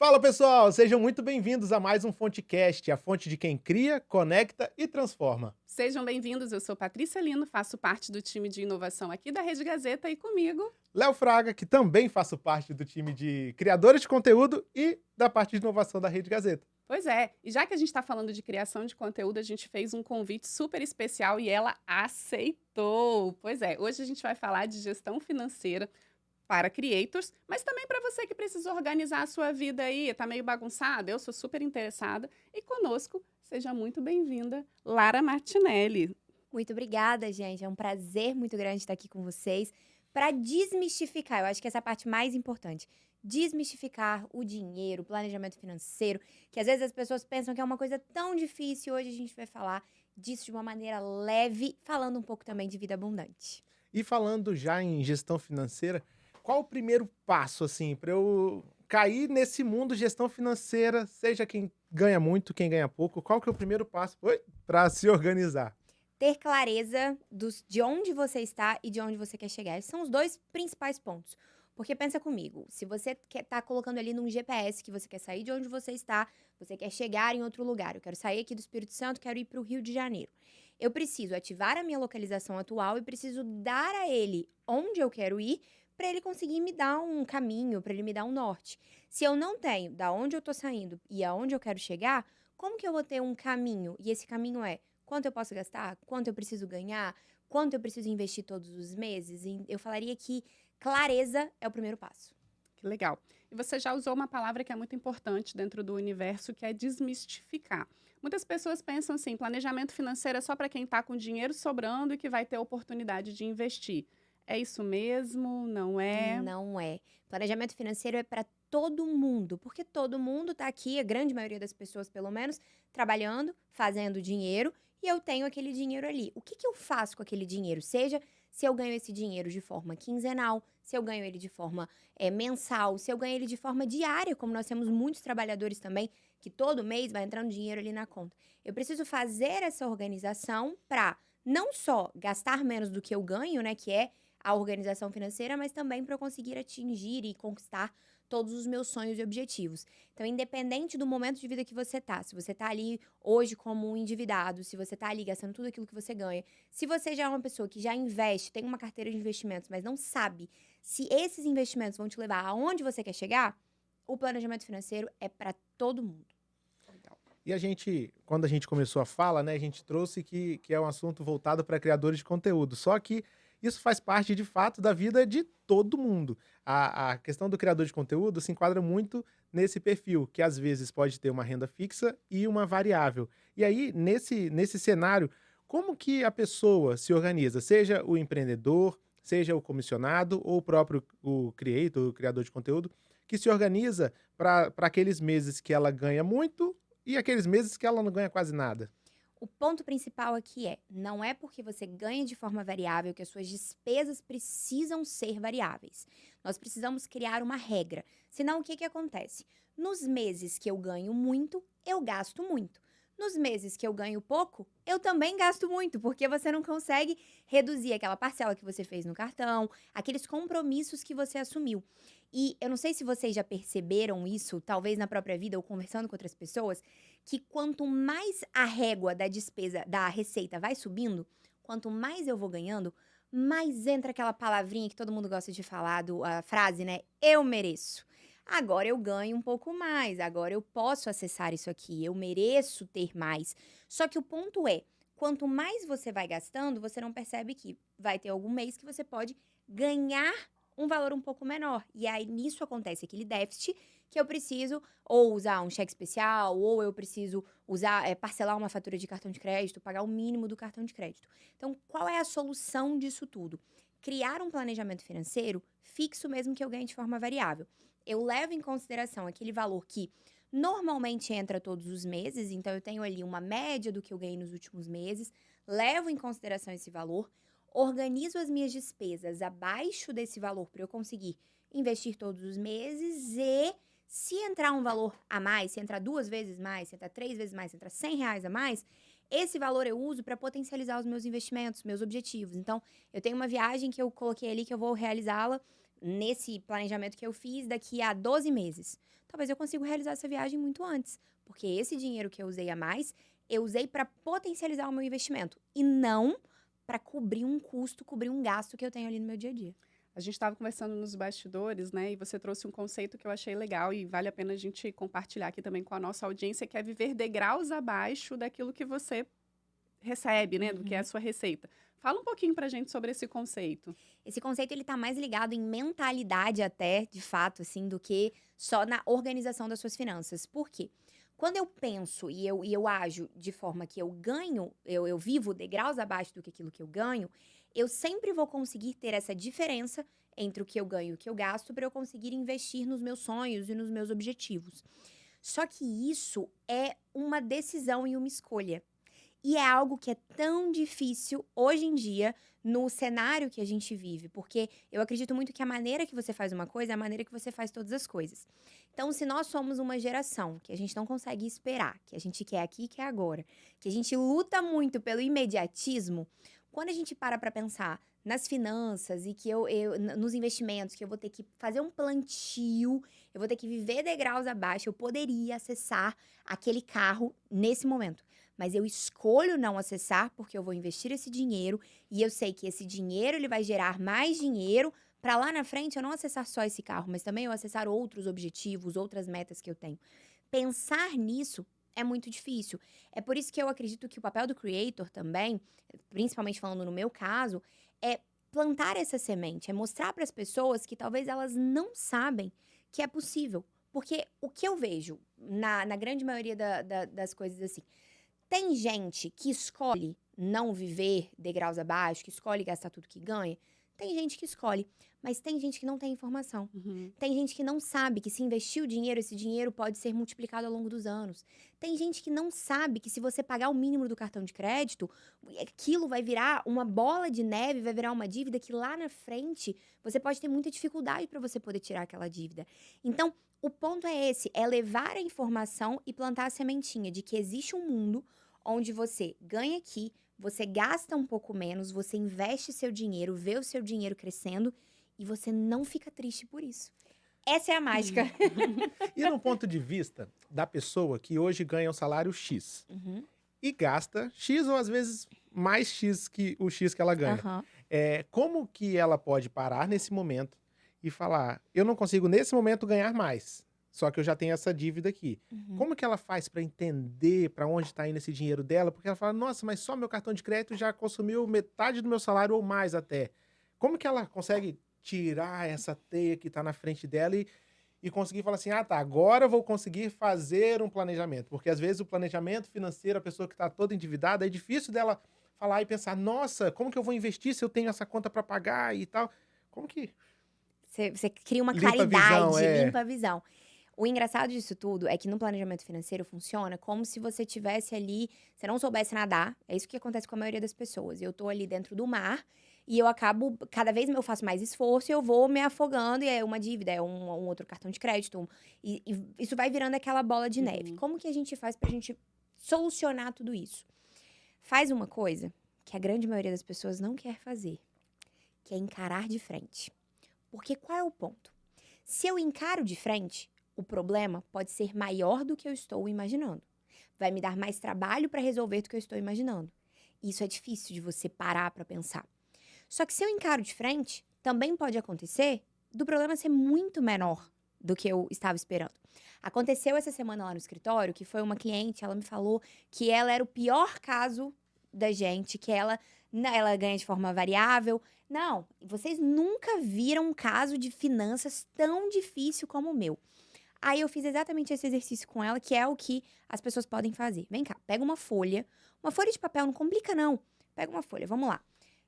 Fala pessoal, sejam muito bem-vindos a mais um FonteCast, a fonte de quem cria, conecta e transforma. Sejam bem-vindos, eu sou Patrícia Lino, faço parte do time de inovação aqui da Rede Gazeta e comigo. Léo Fraga, que também faço parte do time de criadores de conteúdo e da parte de inovação da Rede Gazeta. Pois é, e já que a gente está falando de criação de conteúdo, a gente fez um convite super especial e ela aceitou. Pois é, hoje a gente vai falar de gestão financeira para creators, mas também para você que precisa organizar a sua vida aí, tá meio bagunçada, eu sou super interessada. E conosco, seja muito bem-vinda, Lara Martinelli. Muito obrigada, gente. É um prazer muito grande estar aqui com vocês para desmistificar. Eu acho que essa é a parte mais importante. Desmistificar o dinheiro, o planejamento financeiro, que às vezes as pessoas pensam que é uma coisa tão difícil. Hoje a gente vai falar disso de uma maneira leve, falando um pouco também de vida abundante. E falando já em gestão financeira, qual o primeiro passo, assim, para eu cair nesse mundo de gestão financeira, seja quem ganha muito, quem ganha pouco, qual que é o primeiro passo para se organizar? Ter clareza de onde você está e de onde você quer chegar. Esses são os dois principais pontos. Porque pensa comigo, se você tá colocando ali num GPS que você quer sair de onde você está, você quer chegar em outro lugar. Eu quero sair aqui do Espírito Santo, quero ir para o Rio de Janeiro. Eu preciso ativar a minha localização atual e preciso dar a ele onde eu quero ir para ele conseguir me dar um caminho, para ele me dar um norte. Se eu não tenho da onde eu tô saindo e aonde eu quero chegar, como que eu vou ter um caminho? E esse caminho é quanto eu posso gastar? Quanto eu preciso ganhar? Quanto eu preciso investir todos os meses? E eu falaria que clareza é o primeiro passo. Que legal. E você já usou uma palavra que é muito importante dentro do universo, que é desmistificar. Muitas pessoas pensam assim, planejamento financeiro é só para quem está com dinheiro sobrando e que vai ter oportunidade de investir. É isso mesmo? Não é? Não é. Planejamento financeiro é para todo mundo, porque todo mundo está aqui, a grande maioria das pessoas, pelo menos, trabalhando, fazendo dinheiro, e eu tenho aquele dinheiro ali. O que eu faço com aquele dinheiro? Seja se eu ganho esse dinheiro de forma quinzenal, se eu ganho ele de forma mensal, se eu ganho ele de forma diária, como nós temos muitos trabalhadores também, que todo mês vai entrando dinheiro ali na conta. Eu preciso fazer essa organização para não só gastar menos do que eu ganho, né, que é a organização financeira, mas também para eu conseguir atingir e conquistar todos os meus sonhos e objetivos. Então, independente do momento de vida que você tá, se você tá ali hoje como um endividado, se você tá ali gastando tudo aquilo que você ganha, se você já é uma pessoa que já investe, tem uma carteira de investimentos, mas não sabe se esses investimentos vão te levar aonde você quer chegar, o planejamento financeiro é para todo mundo. Legal. E a gente, quando a gente começou a fala, né, a gente trouxe que é um assunto voltado para criadores de conteúdo. Só que isso faz parte, de fato, da vida de todo mundo. A questão do criador de conteúdo se enquadra muito nesse perfil, que às vezes pode ter uma renda fixa e uma variável. E aí, nesse cenário, como que a pessoa se organiza? Seja o empreendedor, seja o comissionado ou o próprio o creator, o criador de conteúdo, que se organiza para aqueles meses que ela ganha muito e aqueles meses que ela não ganha quase nada. O ponto principal aqui é, não é porque você ganha de forma variável que as suas despesas precisam ser variáveis. Nós precisamos criar uma regra. Senão, o que que acontece? Nos meses que eu ganho muito, eu gasto muito. Nos meses que eu ganho pouco, eu também gasto muito, porque você não consegue reduzir aquela parcela que você fez no cartão, aqueles compromissos que você assumiu. E eu não sei se vocês já perceberam isso, talvez na própria vida ou conversando com outras pessoas, que quanto mais a régua da despesa, da receita vai subindo, quanto mais eu vou ganhando, mais entra aquela palavrinha que todo mundo gosta de falar, a frase, né? Eu mereço. Agora eu ganho um pouco mais, agora eu posso acessar isso aqui, eu mereço ter mais. Só que o ponto é, quanto mais você vai gastando, você não percebe que vai ter algum mês que você pode ganhar um valor um pouco menor. E aí nisso acontece aquele déficit que eu preciso ou usar um cheque especial, ou eu preciso usar, parcelar uma fatura de cartão de crédito, pagar o mínimo do cartão de crédito. Então, qual é a solução disso tudo? Criar um planejamento financeiro fixo mesmo que eu ganhe de forma variável. Eu levo em consideração aquele valor que normalmente entra todos os meses, então eu tenho ali uma média do que eu ganhei nos últimos meses, levo em consideração esse valor, organizo as minhas despesas abaixo desse valor para eu conseguir investir todos os meses e se entrar um valor a mais, se entrar 2 vezes mais, se entrar 3 vezes mais, se entrar R$ 100 a mais, esse valor eu uso para potencializar os meus investimentos, meus objetivos. Então, eu tenho uma viagem que eu coloquei ali que eu vou realizá-la nesse planejamento que eu fiz daqui a 12 meses. Talvez eu consiga realizar essa viagem muito antes. Porque esse dinheiro que eu usei a mais, eu usei para potencializar o meu investimento. E não para cobrir um custo, cobrir um gasto que eu tenho ali no meu dia a dia. A gente estava conversando nos bastidores, né? E você trouxe um conceito que eu achei legal e vale a pena a gente compartilhar aqui também com a nossa audiência, que é viver degraus abaixo daquilo que você recebe, né? Do que é a sua receita. Fala um pouquinho pra gente sobre esse conceito. Esse conceito, ele tá mais ligado em mentalidade até, de fato, assim, do que só na organização das suas finanças. Por quê? Quando eu penso e eu ajo de forma que eu ganho, eu vivo degraus abaixo do que aquilo que eu ganho, eu sempre vou conseguir ter essa diferença entre o que eu ganho e o que eu gasto para eu conseguir investir nos meus sonhos e nos meus objetivos. Só que isso é uma decisão e uma escolha. E é algo que é tão difícil hoje em dia no cenário que a gente vive, porque eu acredito muito que a maneira que você faz uma coisa é a maneira que você faz todas as coisas. Então, se nós somos uma geração que a gente não consegue esperar, que a gente quer aqui e quer agora, que a gente luta muito pelo imediatismo, quando a gente para pensar nas finanças e que nos investimentos, que eu vou ter que fazer um plantio, eu vou ter que viver degraus abaixo, eu poderia acessar aquele carro nesse momento. Mas eu escolho não acessar porque eu vou investir esse dinheiro e eu sei que esse dinheiro ele vai gerar mais dinheiro para lá na frente eu não acessar só esse carro, mas também eu acessar outros objetivos, outras metas que eu tenho. Pensar nisso é muito difícil. É por isso que eu acredito que o papel do creator também, principalmente falando no meu caso, é plantar essa semente, é mostrar para as pessoas que talvez elas não sabem que é possível. Porque o que eu vejo na grande maioria das coisas assim, tem gente que escolhe não viver degraus abaixo, que escolhe gastar tudo que ganha. Tem gente que escolhe, mas tem gente que não tem informação. Tem gente que não sabe que se investir o dinheiro, esse dinheiro pode ser multiplicado ao longo dos anos. Tem gente que não sabe que se você pagar o mínimo do cartão de crédito, aquilo vai virar uma bola de neve, vai virar uma dívida que lá na frente você pode ter muita dificuldade para você poder tirar aquela dívida. Então, o ponto é esse, é levar a informação e plantar a sementinha de que existe um mundo onde você ganha aqui, você gasta um pouco menos, você investe seu dinheiro, vê o seu dinheiro crescendo e você não fica triste por isso. Essa é a mágica. E no ponto de vista da pessoa que hoje ganha um salário X e gasta X ou às vezes mais X que o X que ela ganha. Como que ela pode parar nesse momento e falar, eu não consigo nesse momento ganhar mais, só que eu já tenho essa dívida aqui. Como que ela faz para entender para onde está indo esse dinheiro dela? Porque ela fala, nossa, mas só meu cartão de crédito já consumiu metade do meu salário ou mais até. Como que ela consegue tirar essa teia que está na frente dela e conseguir falar assim, ah tá, agora eu vou conseguir fazer um planejamento? Porque às vezes o planejamento financeiro, a pessoa que está toda endividada, é difícil dela falar e pensar, nossa, como que eu vou investir se eu tenho essa conta para pagar e tal? Como que... Você cria uma Limpa a claridade, visão, limpa a visão. O engraçado disso tudo é que no planejamento financeiro funciona como se você tivesse ali, você não soubesse nadar. É isso que acontece com a maioria das pessoas. Eu tô ali dentro do mar e eu acabo, cada vez eu faço mais esforço e eu vou me afogando e é uma dívida, é um outro cartão de crédito. E isso vai virando aquela bola de neve. Como que a gente faz pra gente solucionar tudo isso? Faz uma coisa que a grande maioria das pessoas não quer fazer, que é encarar de frente. Porque qual é o ponto? Se eu encaro de frente, o problema pode ser maior do que eu estou imaginando. Vai me dar mais trabalho para resolver do que eu estou imaginando. Isso é difícil de você parar para pensar. Só que se eu encaro de frente, também pode acontecer do problema ser muito menor do que eu estava esperando. Aconteceu essa semana lá no escritório, que foi uma cliente, ela me falou que ela era o pior caso da gente, que ela ganha de forma variável. Não, vocês nunca viram um caso de finanças tão difícil como o meu. Aí eu fiz exatamente esse exercício com ela, que é o que as pessoas podem fazer. Vem cá, pega uma folha de papel, não complica não. Pega uma folha, vamos lá.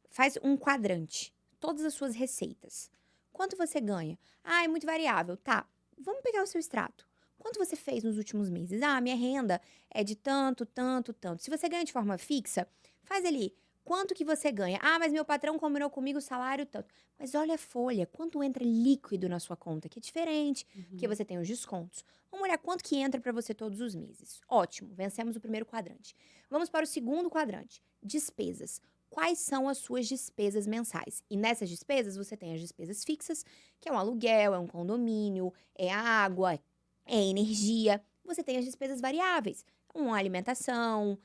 Faz um quadrante, todas as suas receitas. Quanto você ganha? Ah, é muito variável. Tá, vamos pegar o seu extrato. Quanto você fez nos últimos meses? Ah, minha renda é de tanto, tanto, tanto. Se você ganha de forma fixa, faz ali. Quanto que você ganha? Ah, mas meu patrão combinou comigo o salário tanto. Mas olha a folha, quanto entra líquido na sua conta, que é diferente, porque você tem os descontos. Vamos olhar quanto que entra para você todos os meses. Ótimo, vencemos o primeiro quadrante. Vamos para o segundo quadrante, despesas. quais são as suas despesas mensais. E nessas despesas, você tem as despesas fixas, que é um aluguel, é um condomínio, é a água, é energia. Você tem as despesas variáveis, uma alimentação,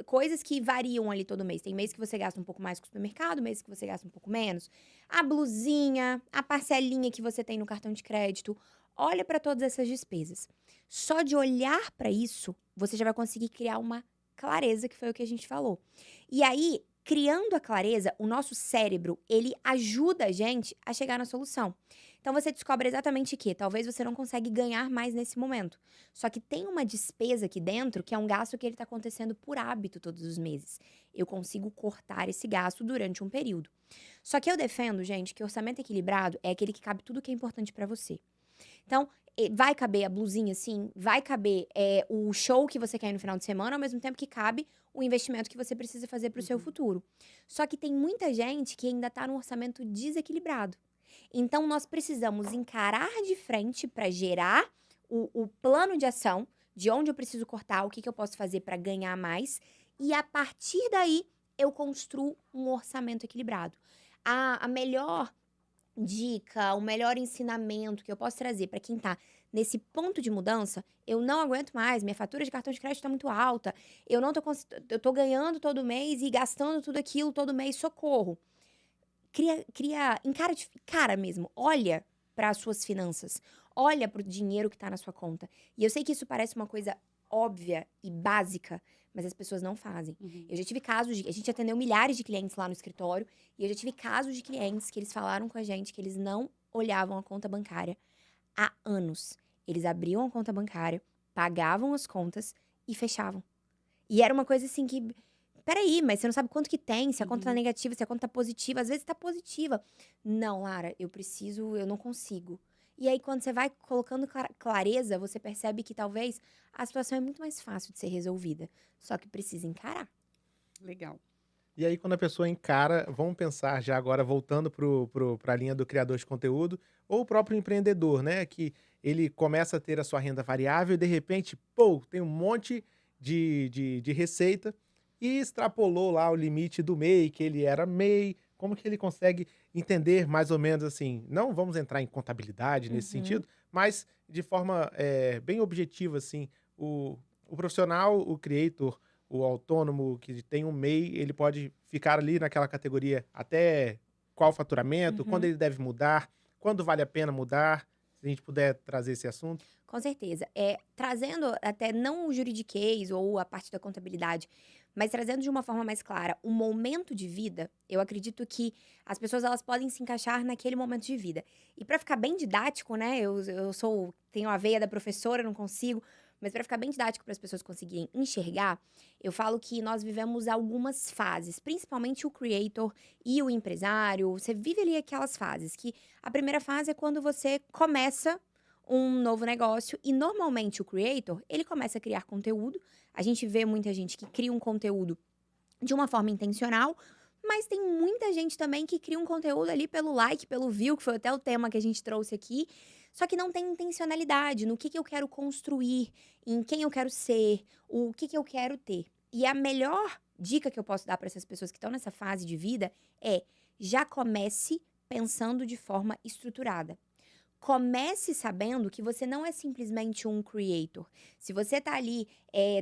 coisas que variam ali todo mês. Tem mês que você gasta um pouco mais com o supermercado, mês que você gasta um pouco menos. A blusinha, a parcelinha que você tem no cartão de crédito. Olha para todas essas despesas. Só de olhar para isso, você já vai conseguir criar uma clareza, que foi o que a gente falou. E aí, criando a clareza, o nosso cérebro, ele ajuda a gente a chegar na solução. Então você descobre exatamente que talvez você não consegue ganhar mais nesse momento. Só que tem uma despesa aqui dentro que é um gasto que ele está acontecendo por hábito todos os meses. Eu consigo cortar esse gasto durante um período. Só que eu defendo, gente, que orçamento equilibrado é aquele que cabe tudo que é importante para você. Então, vai caber a blusinha, sim, vai caber o show que você quer ir no final de semana, ao mesmo tempo que cabe o investimento que você precisa fazer para o seu futuro. Só que tem muita gente que ainda está no orçamento desequilibrado. Então, nós precisamos encarar de frente para gerar o plano de ação, de onde eu preciso cortar, o que eu posso fazer para ganhar mais, e a partir daí eu construo um orçamento equilibrado. A melhor dica, o melhor ensinamento que eu posso trazer para quem tá nesse ponto de mudança, eu não aguento mais, minha fatura de cartão de crédito tá muito alta, eu tô ganhando todo mês e gastando tudo aquilo todo mês, socorro. Encara de cara mesmo, olha para as suas finanças, olha para o dinheiro que tá na sua conta. E eu sei que isso parece uma coisa óbvia e básica, mas as pessoas não fazem. Eu já tive casos a gente atendeu milhares de clientes lá no escritório, e eu já tive casos de clientes que eles falaram com a gente que eles não olhavam a conta bancária há anos. Eles abriam a conta bancária, pagavam as contas e fechavam. E era uma coisa assim que, peraí, mas você não sabe quanto que tem, se a conta tá negativa, se a conta tá positiva. Às vezes tá positiva. Não, Lara, eu não consigo. E aí, quando você vai colocando clareza, você percebe que talvez a situação é muito mais fácil de ser resolvida. Só que precisa encarar. Legal. E aí, quando a pessoa encara, vamos pensar já agora voltando para a linha do criador de conteúdo, ou o próprio empreendedor, né? Que ele começa a ter a sua renda variável e de repente, pô, tem um monte de receita e extrapolou lá o limite do MEI, que ele era MEI. Como que ele consegue entender mais ou menos assim? Não vamos entrar em contabilidade nesse sentido, mas de forma bem objetiva, assim, o profissional, o creator, o autônomo que tem um MEI, ele pode ficar ali naquela categoria até qual faturamento, quando ele deve mudar, quando vale a pena mudar, se a gente puder trazer esse assunto. Com certeza. Trazendo até não o juridiquês ou a parte da contabilidade, mas trazendo de uma forma mais clara o momento de vida, eu acredito que as pessoas elas podem se encaixar naquele momento de vida. E para ficar bem didático, né? Tenho a veia da professora, não consigo, mas para ficar bem didático para as pessoas conseguirem enxergar, eu falo que nós vivemos algumas fases, principalmente o creator e o empresário. Você vive ali aquelas fases que a primeira fase é quando você começa um novo negócio e normalmente o creator, ele começa a criar conteúdo. A gente vê muita gente que cria um conteúdo de uma forma intencional, mas tem muita gente também que cria um conteúdo ali pelo like, pelo view, que foi até o tema que a gente trouxe aqui, só que não tem intencionalidade no que eu quero construir, em quem eu quero ser, o que eu quero ter. E a melhor dica que eu posso dar para essas pessoas que estão nessa fase de vida é: já comece pensando de forma estruturada. Comece sabendo que você não é simplesmente um creator. Se você está ali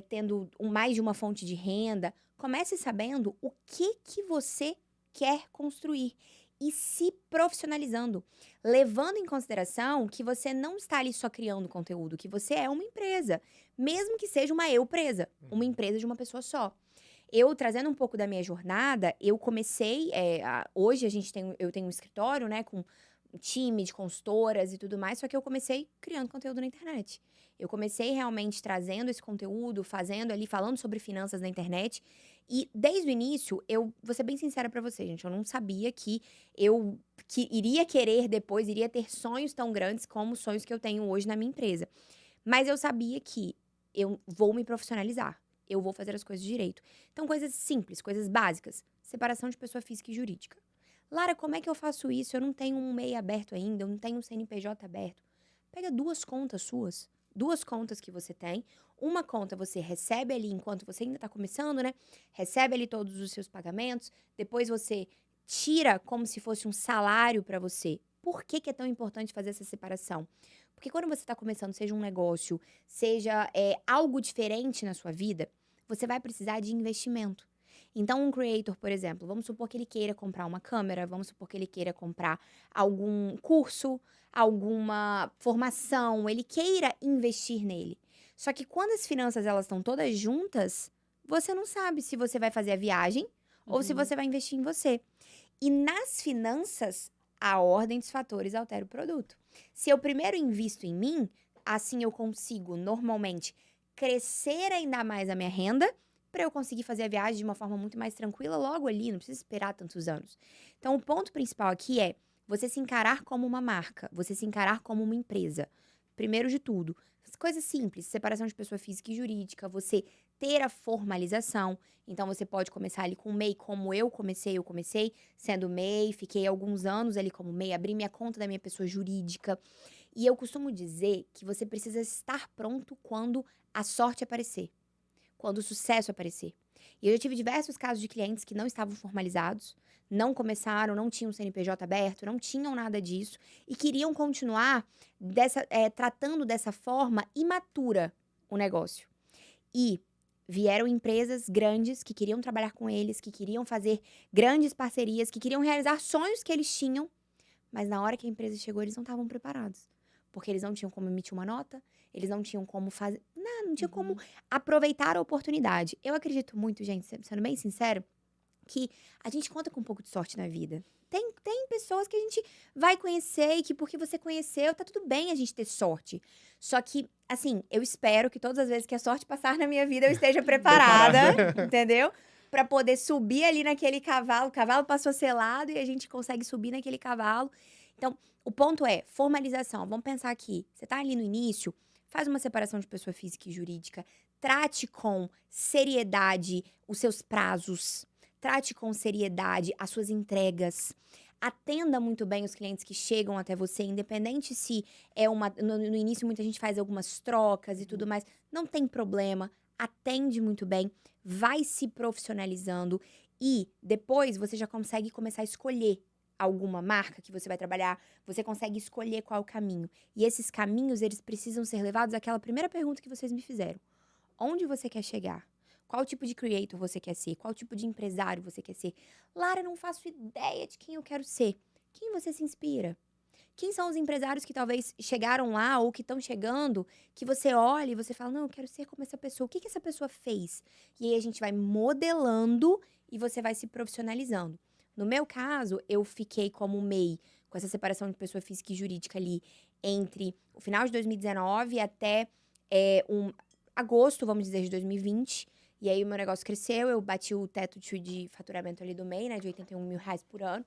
tendo mais de uma fonte de renda, comece sabendo o que você quer construir e se profissionalizando, levando em consideração que você não está ali só criando conteúdo, que você é uma empresa, mesmo que seja uma eu-presa, uma empresa de uma pessoa só. Eu, trazendo um pouco da minha jornada, eu comecei, hoje eu tenho um escritório, né, com um time de consultoras e tudo mais, só que eu comecei criando conteúdo na internet. Eu comecei realmente trazendo esse conteúdo, fazendo ali, falando sobre finanças na internet. E desde o início, eu vou ser bem sincera pra você, gente, eu não sabia que iria querer depois, iria ter sonhos tão grandes como os sonhos que eu tenho hoje na minha empresa. Mas eu sabia que eu vou me profissionalizar. Eu vou fazer as coisas direito. Então, coisas simples, coisas básicas. Separação de pessoa física e jurídica. Lara, como é que eu faço isso? Eu não tenho um MEI aberto ainda, eu não tenho um CNPJ aberto. Pega 2 contas suas, duas contas que você tem. Uma conta você recebe ali enquanto você ainda está começando, né? Recebe ali todos os seus pagamentos. Depois você tira como se fosse um salário para você. Por que é tão importante fazer essa separação? Porque quando você está começando, seja um negócio, seja algo diferente na sua vida, você vai precisar de investimento. Então, um creator, por exemplo, vamos supor que ele queira comprar uma câmera, vamos supor que ele queira comprar algum curso, alguma formação, ele queira investir nele. Só que quando as finanças elas estão todas juntas, você não sabe se você vai fazer a viagem ou se você vai investir em você. E nas finanças, a ordem dos fatores altera o produto. Se eu primeiro invisto em mim, assim eu consigo normalmente crescer ainda mais a minha renda para eu conseguir fazer a viagem de uma forma muito mais tranquila logo ali, não precisa esperar tantos anos. Então, o ponto principal aqui é você se encarar como uma marca, você se encarar como uma empresa. Primeiro de tudo, coisas simples, separação de pessoa física e jurídica, você ter a formalização. Então, você pode começar ali com o MEI, como eu comecei sendo MEI, fiquei alguns anos ali como MEI, abri minha conta da minha pessoa jurídica. E eu costumo dizer que você precisa estar pronto quando a sorte aparecer, quando o sucesso aparecer. E eu já tive diversos casos de clientes que não estavam formalizados, não começaram, não tinham CNPJ aberto, não tinham nada disso e queriam continuar tratando dessa forma imatura o negócio. E vieram empresas grandes que queriam trabalhar com eles, que queriam fazer grandes parcerias, que queriam realizar sonhos que eles tinham, mas na hora que a empresa chegou, eles não estavam preparados. Porque eles não tinham como emitir uma nota, eles não tinham como fazer. Não tinha como aproveitar a oportunidade. Eu acredito muito, gente, sendo bem sincero, que a gente conta com um pouco de sorte na vida. Tem pessoas que a gente vai conhecer e que porque você conheceu, tá tudo bem a gente ter sorte. Só que, assim, eu espero que todas as vezes que a sorte passar na minha vida, eu esteja preparada, entendeu? Pra poder subir ali naquele cavalo. O cavalo passou selado e a gente consegue subir naquele cavalo. Então, o ponto é formalização. Vamos pensar aqui. Você tá ali no início, faz uma separação de pessoa física e jurídica. Trate com seriedade os seus prazos. Trate com seriedade as suas entregas. Atenda muito bem os clientes que chegam até você, independente se é no início muita gente faz algumas trocas e tudo mais. Não tem problema. Atende muito bem. Vai se profissionalizando. E depois você já consegue começar a escolher alguma marca que você vai trabalhar, você consegue escolher qual é o caminho. E esses caminhos, eles precisam ser levados àquela primeira pergunta que vocês me fizeram. Onde você quer chegar? Qual tipo de creator você quer ser? Qual tipo de empresário você quer ser? Lara, não faço ideia de quem eu quero ser. Quem você se inspira? Quem são os empresários que talvez chegaram lá ou que estão chegando, que você olha e você fala, não, eu quero ser como essa pessoa. O que essa pessoa fez? E aí a gente vai modelando e você vai se profissionalizando. No meu caso, eu fiquei como MEI, com essa separação de pessoa física e jurídica ali, entre o final de 2019 até agosto, vamos dizer, de 2020. E aí o meu negócio cresceu, eu bati o teto de faturamento ali do MEI, né, de R$81 mil por ano.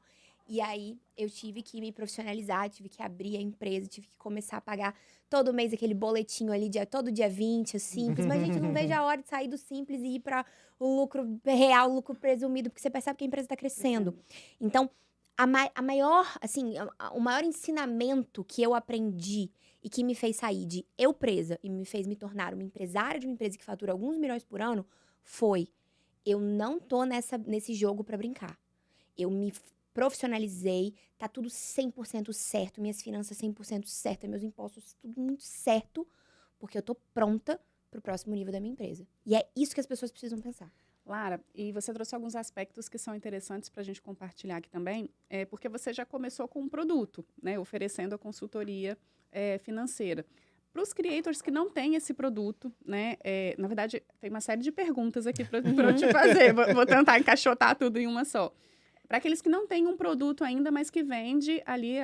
E aí eu tive que me profissionalizar, tive que abrir a empresa, tive que começar a pagar todo mês aquele boletinho ali, todo dia 20, o Simples. Mas, gente, não vejo a hora de sair do Simples e ir para o lucro real, o lucro presumido, porque você percebe que a empresa está crescendo. Então, a maior, assim, o maior ensinamento que eu aprendi e que me fez sair de eu presa e me fez me tornar uma empresária de uma empresa que fatura alguns milhões por ano foi: eu não tô nesse jogo para brincar. Eu me profissionalizei, tá tudo 100% certo, minhas finanças 100% certas, meus impostos tudo muito certo, porque eu tô pronta pro próximo nível da minha empresa. E é isso que as pessoas precisam pensar. Lara, e você trouxe alguns aspectos que são interessantes para a gente compartilhar aqui também, porque você já começou com um produto, né, oferecendo a consultoria financeira. Para os creators que não têm esse produto, né, na verdade, tem uma série de perguntas aqui para eu te fazer, vou tentar encaixotar tudo em uma só. Para aqueles que não têm um produto ainda, mas que vende ali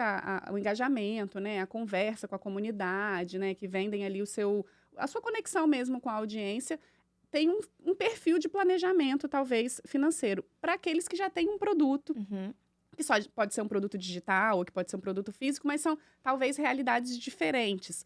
o engajamento, né, a conversa com a comunidade, né, que vendem ali a sua conexão mesmo com a audiência, tem um perfil de planejamento, talvez, financeiro. Para aqueles que já têm um produto, que só pode ser um produto digital ou que pode ser um produto físico, mas são, talvez, realidades diferentes.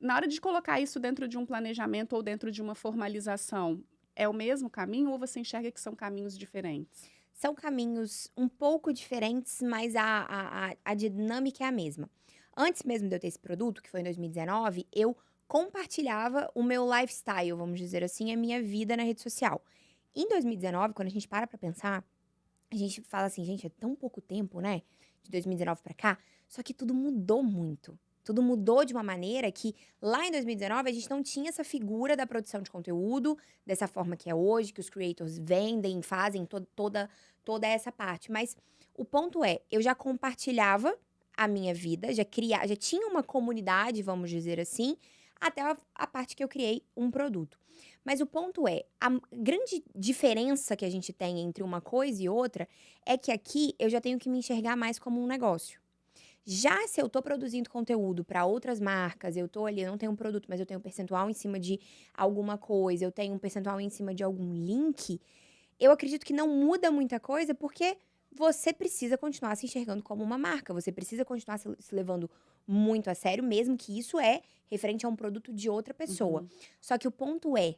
Na hora de colocar isso dentro de um planejamento ou dentro de uma formalização, é o mesmo caminho ou você enxerga que são caminhos diferentes? São caminhos um pouco diferentes, mas a dinâmica é a mesma. Antes mesmo de eu ter esse produto, que foi em 2019, eu compartilhava o meu lifestyle, vamos dizer assim, a minha vida na rede social. Em 2019, quando a gente para pra pensar, a gente fala assim, gente, é tão pouco tempo, né? De 2019 pra cá. Só que tudo mudou muito. Tudo mudou de uma maneira que lá em 2019 a gente não tinha essa figura da produção de conteúdo dessa forma que é hoje, que os creators vendem, fazem toda essa parte. Mas o ponto é, eu já compartilhava a minha vida, já tinha uma comunidade, vamos dizer assim, até a parte que eu criei um produto. Mas o ponto é, a grande diferença que a gente tem entre uma coisa e outra é que aqui eu já tenho que me enxergar mais como um negócio. Já se eu tô produzindo conteúdo para outras marcas, eu tô ali, eu não tenho um produto, mas eu tenho um percentual em cima de alguma coisa, eu tenho um percentual em cima de algum link, eu acredito que não muda muita coisa, porque você precisa continuar se enxergando como uma marca, você precisa continuar se levando muito a sério, mesmo que isso é referente a um produto de outra pessoa. Uhum. Só que o ponto é,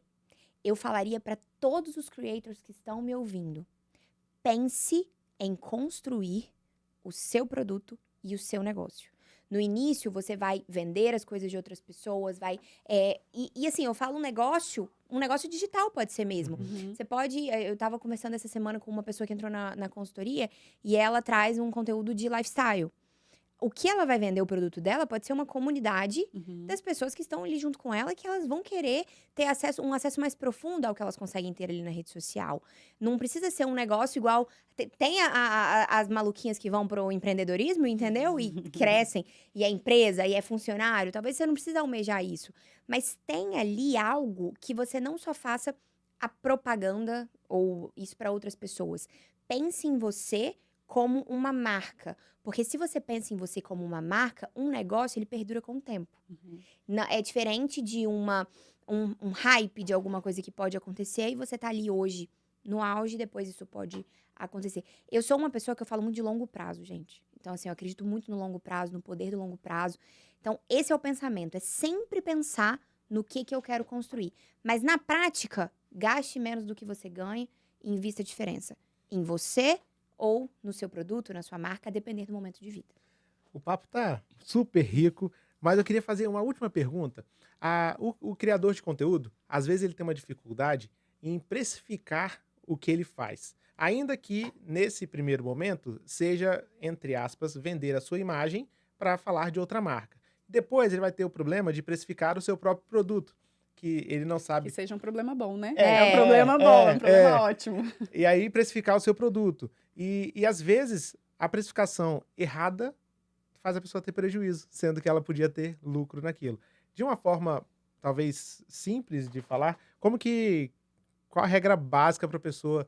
eu falaria para todos os creators que estão me ouvindo, pense em construir o seu produto e o seu negócio. No início, você vai vender as coisas de outras pessoas, e assim, eu falo um negócio digital pode ser mesmo. Uhum. Você pode... Eu tava conversando essa semana com uma pessoa que entrou na consultoria e ela traz um conteúdo de lifestyle. O que ela vai vender o produto dela pode ser uma comunidade Uhum. das pessoas que estão ali junto com ela, que elas vão querer ter um acesso mais profundo ao que elas conseguem ter ali na rede social. Não precisa ser um negócio igual... Tem as maluquinhas que vão pro empreendedorismo, entendeu? E crescem, e é empresa, e é funcionário. Talvez você não precise almejar isso. Mas tem ali algo que você não só faça a propaganda ou isso para outras pessoas. Pense em você como uma marca. Porque se você pensa em você como uma marca, um negócio, ele perdura com o tempo. Uhum. É diferente de um hype de alguma coisa que pode acontecer e você tá ali hoje no auge, depois isso pode acontecer. Eu sou uma pessoa que eu falo muito de longo prazo, gente. Então, assim, eu acredito muito no longo prazo, no poder do longo prazo. Então, esse é o pensamento. É sempre pensar no que eu quero construir. Mas, na prática, gaste menos do que você ganha e invista a diferença em você ou no seu produto, na sua marca, a depender do momento de vida. O papo tá super rico, mas eu queria fazer uma última pergunta. O criador de conteúdo, às vezes ele tem uma dificuldade em precificar o que ele faz. Ainda que, nesse primeiro momento, seja, entre aspas, vender a sua imagem para falar de outra marca. Depois ele vai ter o problema de precificar o seu próprio produto, que ele não Que sabe. seja um problema bom, né? É, um problema bom, é um problema é. ótimo. E aí precificar o seu produto. E às vezes a precificação errada faz a pessoa ter prejuízo, sendo que ela podia ter lucro naquilo. De uma forma talvez simples de falar, qual a regra básica para a pessoa?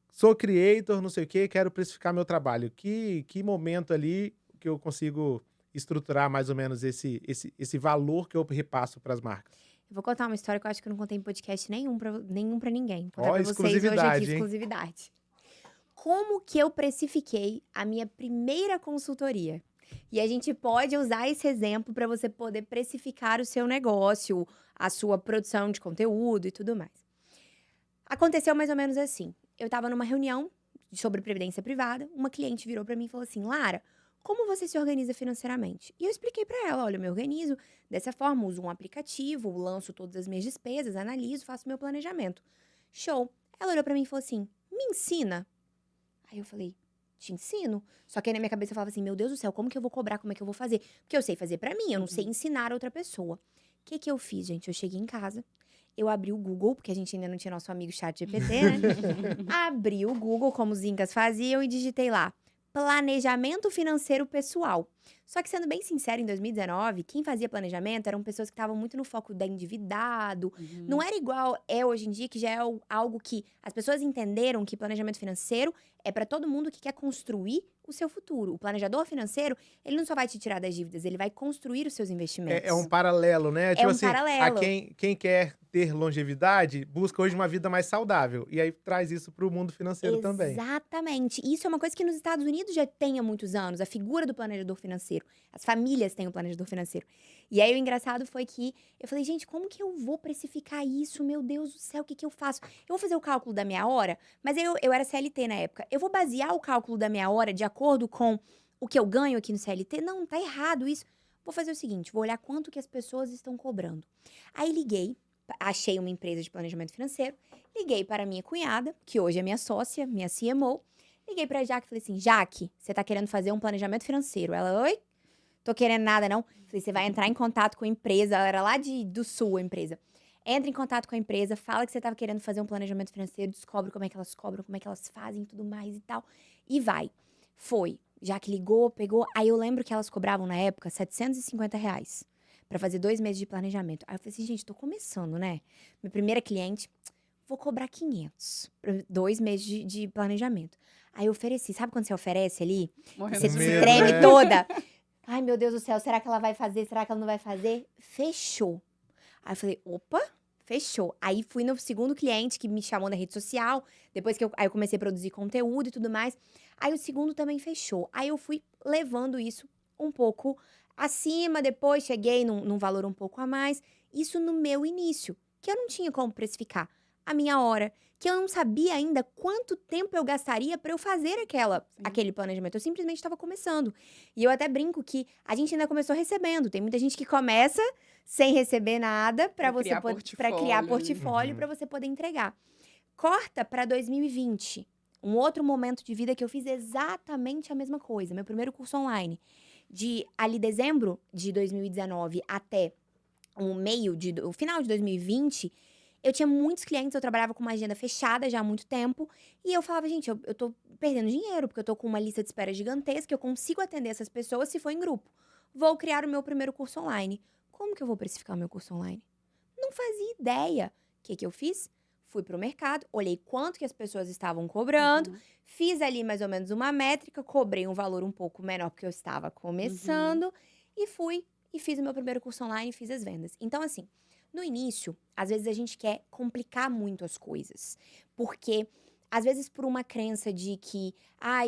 Sou creator, não sei o quê, quero precificar meu trabalho. Que momento ali que eu consigo estruturar mais ou menos esse valor que eu repasso para as marcas? Eu vou contar uma história que eu acho que eu não contei em podcast nenhum pra ninguém. Vou contar Ó, pra vocês hoje aqui, exclusividade, hein? exclusividade. Como que eu precifiquei a minha primeira consultoria? E a gente pode usar esse exemplo para você poder precificar o seu negócio, a sua produção de conteúdo e tudo mais. Aconteceu mais ou menos assim. Eu estava numa reunião sobre previdência privada, uma cliente virou para mim e falou assim: Lara, como você se organiza financeiramente? E eu expliquei para ela: olha, eu me organizo dessa forma, uso um aplicativo, lanço todas as minhas despesas, analiso, faço meu planejamento. Show. Ela olhou para mim e falou assim: me ensina. Aí eu falei: te ensino. Só que aí na minha cabeça eu falava assim: meu Deus do céu, como que eu vou cobrar? Como é que eu vou fazer? Porque eu sei fazer para mim, eu não sei ensinar outra pessoa. O que eu fiz, gente? Eu cheguei em casa, eu abri o Google, porque a gente ainda não tinha nosso amigo ChatGPT, né? Abri o Google, como os incas faziam, e digitei lá: planejamento financeiro pessoal. Só que, sendo bem sincero, em 2019, quem fazia planejamento eram pessoas que estavam muito no foco da endividado. Não era igual hoje em dia, que já é algo que as pessoas entenderam que planejamento financeiro é para todo mundo que quer construir o seu futuro. O planejador financeiro, ele não só vai te tirar das dívidas, ele vai construir os seus investimentos. É um paralelo, né? É um paralelo. Quem quer ter longevidade busca hoje uma vida mais saudável. E aí traz isso para o mundo financeiro também. Exatamente. Isso é uma coisa que nos Estados Unidos já tem há muitos anos, a figura do planejador financeiro. As famílias têm o planejador financeiro. E aí o engraçado foi que eu falei: gente, como que eu vou precificar isso? Meu Deus do céu, o que eu faço? Eu vou fazer o cálculo da minha hora, mas eu era CLT na época. Eu vou basear o cálculo da minha hora de acordo com o que eu ganho aqui no CLT? Não, tá errado isso. Vou fazer o seguinte, vou olhar quanto que as pessoas estão cobrando. Aí liguei, achei uma empresa de planejamento financeiro, liguei para a minha cunhada, que hoje é minha sócia, minha CMO, liguei para a Jaque e falei assim, Jaque, você tá querendo fazer um planejamento financeiro? Ela, oi? Tô querendo nada, não. Falei, você vai entrar em contato com a empresa, ela era lá do sul a empresa. Entra em contato com a empresa, fala que você tava querendo fazer um planejamento financeiro, descobre como é que elas cobram, como é que elas fazem e tudo mais e tal. E vai. Foi. Já que ligou, pegou. Aí eu lembro que elas cobravam na época R$ 750 pra fazer 2 meses de planejamento. Aí eu falei assim, gente, tô começando, né? Minha primeira cliente, vou cobrar 500 pra 2 meses de planejamento. Aí eu ofereci. Sabe quando você oferece ali? Morrendo Você de se medo, treme né? toda. Ai, meu Deus do céu, será que ela vai fazer? Será que ela não vai fazer? Fechou. Aí eu falei, opa, fechou. Aí fui no segundo cliente que me chamou na rede social, depois que aí eu comecei a produzir conteúdo e tudo mais. Aí o segundo também fechou. Aí eu fui levando isso um pouco acima, depois cheguei num valor um pouco a mais. Isso no meu início, que eu não tinha como precificar a minha hora, que eu não sabia ainda quanto tempo eu gastaria para eu fazer aquele planejamento. Eu simplesmente estava começando. E eu até brinco que a gente ainda começou recebendo. Tem muita gente que começa sem receber nada para Pra você criar para criar portfólio. portfólio Uhum. para você poder entregar. Corta para 2020, um outro momento de vida que eu fiz exatamente a mesma coisa. Meu primeiro curso online, de ali dezembro de 2019 até o final de 2020, eu tinha muitos clientes, eu trabalhava com uma agenda fechada já há muito tempo, e eu falava, gente, eu tô perdendo dinheiro, porque eu tô com uma lista de espera gigantesca, eu consigo atender essas pessoas se for em grupo. Vou criar o meu primeiro curso online. Como que eu vou precificar o meu curso online? Não fazia ideia. O que que eu fiz? Fui pro mercado, olhei quanto que as pessoas estavam cobrando, Uhum. fiz ali mais ou menos uma métrica, cobrei um valor um pouco menor porque eu estava começando e fui e fiz o meu primeiro curso online e fiz as vendas. Então, assim, no início, às vezes a gente quer complicar muito as coisas, porque às vezes por uma crença de que,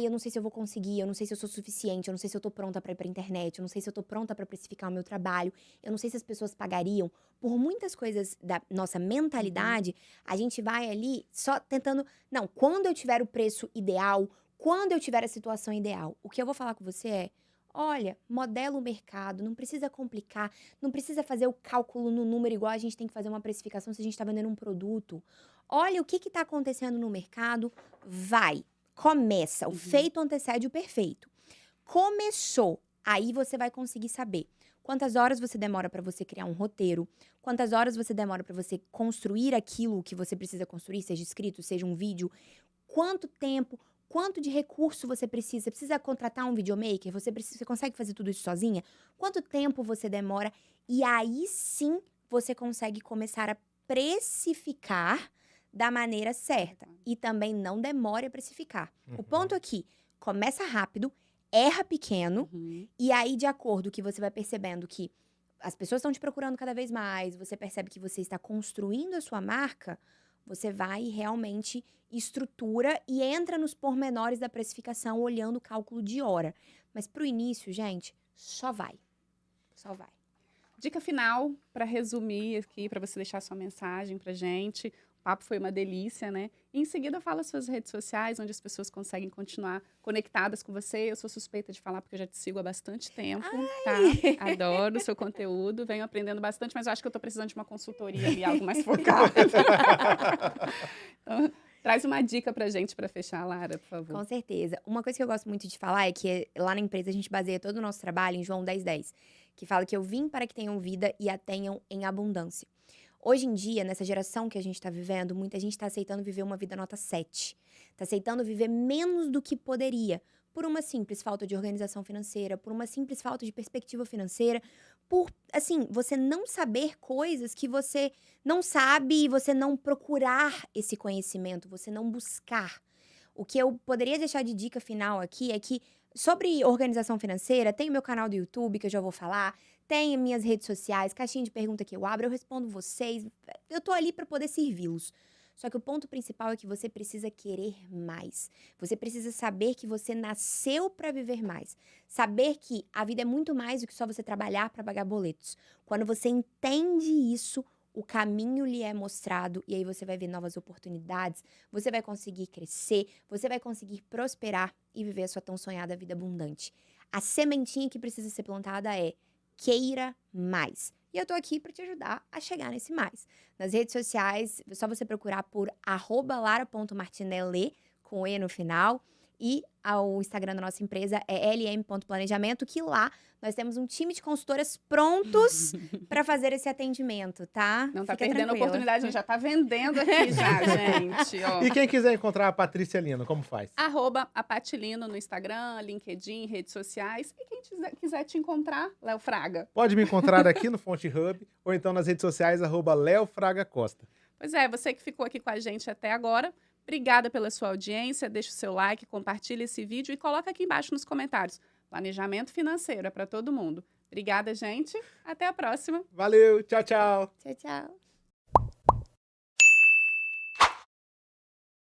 eu não sei se eu vou conseguir, eu não sei se eu sou suficiente, eu não sei se eu tô pronta para ir pra internet, eu não sei se eu tô pronta para precificar o meu trabalho, eu não sei se as pessoas pagariam. Por muitas coisas da nossa mentalidade, a gente vai ali só tentando, não, quando eu tiver o preço ideal, quando eu tiver a situação ideal. O que eu vou falar com você é, olha, modela o mercado, não precisa complicar, não precisa fazer o cálculo no número igual a gente tem que fazer uma precificação se a gente está vendendo um produto. Olha o que está acontecendo no mercado, vai, começa. O feito antecede o perfeito. Começou, aí você vai conseguir saber quantas horas você demora para você criar um roteiro, quantas horas você demora para você construir aquilo que você precisa construir, seja escrito, seja um vídeo, quanto tempo, quanto de recurso você precisa. Você precisa contratar um videomaker? Você consegue fazer tudo isso sozinha? Quanto tempo você demora? E aí sim você consegue começar a precificar da maneira certa. E também não demore a precificar. O ponto aqui, começa rápido, erra pequeno, Uhum. e aí, de acordo que você vai percebendo que as pessoas estão te procurando cada vez mais, você percebe que você está construindo a sua marca, você vai e realmente estrutura e entra nos pormenores da precificação, olhando o cálculo de hora. Mas pro início, gente, só vai. Só vai. Dica final para resumir aqui, para você deixar sua mensagem para gente. O papo foi uma delícia, né? E em seguida, fala suas redes sociais, onde as pessoas conseguem continuar conectadas com você. Eu sou suspeita de falar, porque eu já te sigo há bastante tempo, tá? Adoro o seu conteúdo, venho aprendendo bastante, mas eu acho que eu estou precisando de uma consultoria ali, algo mais focado. Então, traz uma dica pra gente para fechar, Lara, por favor. Com certeza. Uma coisa que eu gosto muito de falar é que lá na empresa a gente baseia todo o nosso trabalho em João 10:10, que fala que eu vim para que tenham vida e a tenham em abundância. Hoje em dia, nessa geração que a gente está vivendo, muita gente está aceitando viver uma vida nota 7. Está aceitando viver menos do que poderia, por uma simples falta de organização financeira, por uma simples falta de perspectiva financeira, por, assim, você não saber coisas que você não sabe e você não procurar esse conhecimento, você não buscar. O que eu poderia deixar de dica final aqui é que, sobre organização financeira, tem o meu canal do YouTube, que eu já vou falar, tem minhas redes sociais, caixinha de pergunta que eu abro, eu respondo vocês. Eu tô ali para poder servi-los. Só que o ponto principal é que você precisa querer mais. Você precisa saber que você nasceu para viver mais. Saber que a vida é muito mais do que só você trabalhar para pagar boletos. Quando você entende isso, o caminho lhe é mostrado e aí você vai ver novas oportunidades, você vai conseguir crescer, você vai conseguir prosperar e viver a sua tão sonhada vida abundante. A sementinha que precisa ser plantada é: queira mais. E eu tô aqui para te ajudar a chegar nesse mais. Nas redes sociais, é só você procurar por @lara.martinelli, com E no final. E o Instagram da nossa empresa é lm.planejamento, que lá nós temos um time de consultoras prontos para fazer esse atendimento, tá? Não tá Fica perdendo a tranquila. oportunidade, a gente já tá vendendo aqui já, gente. Ó. E quem quiser encontrar a Patrícia Lino, como faz? @apatilino no Instagram, LinkedIn, redes sociais. E quem quiser te encontrar, Léo Fraga. Pode me encontrar aqui no Fonte Hub ou então nas redes sociais @LeoFragaCosta. Pois é, você que ficou aqui com a gente até agora, obrigada pela sua audiência. Deixa o seu like, compartilha esse vídeo e coloca aqui embaixo nos comentários. Planejamento financeiro é para todo mundo. Obrigada, gente. Até a próxima. Valeu, tchau, tchau. Tchau, tchau.